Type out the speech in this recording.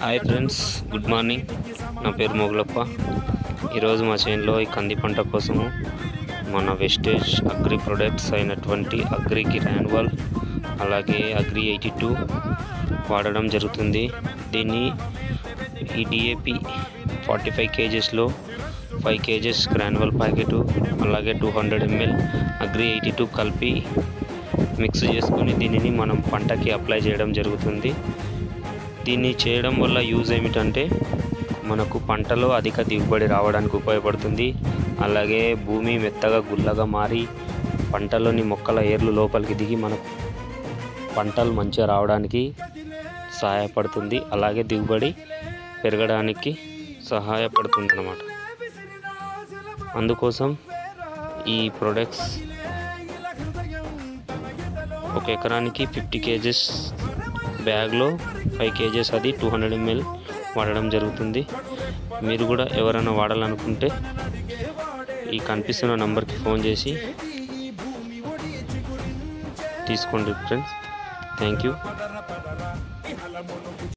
Hi friends, good morning. నా పేరు మొగలప్ప. ఈరోజు మా చేనులో ఈ కంది పంట కోసము మన వెస్టేజ్ అగ్రి ప్రొడక్ట్స్ అయినటువంటి అగ్రి గ్రాన్యువల్ అలాగే అగ్రి 82 వాడడం జరుగుతుంది. దీన్ని ఈ డిఏపి 45 kgsలో 5 kgs గ్రాన్యువల్ ప్యాకెట్ అలాగే 200 ml అగ్రి 82 కలిపి మిక్స్ చేసుకొని దీనిని మనం పంటకి అప్లై చేయడం జరుగుతుంది. దీన్ని చేయడం వల్ల యూజ్ ఏమిటంటే మనకు పంటలో అధిక దిగుబడి రావడానికి ఉపయోగపడుతుంది. అలాగే భూమి మెత్తగా గుల్లగా మారి పంటలోని మొక్కల ఏర్లు లోపలికి దిగి మనకు పంటలు మంచిగా రావడానికి సహాయపడుతుంది. అలాగే దిగుబడి పెరగడానికి సహాయపడుతుంది అన్నమాట. అందుకోసం ఈ ప్రొడక్ట్స్ ఒక ఎకరానికి 50 kgs బ్యాగ్లో 5 kgs అది 200 ml వాడడం జరుగుతుంది. మీరు కూడా ఎవరైనా వాడాలనుకుంటే ఈ కనిపిస్తున్న నంబర్కి ఫోన్ చేసి తీసుకోండి ఫ్రెండ్స్. Thank you.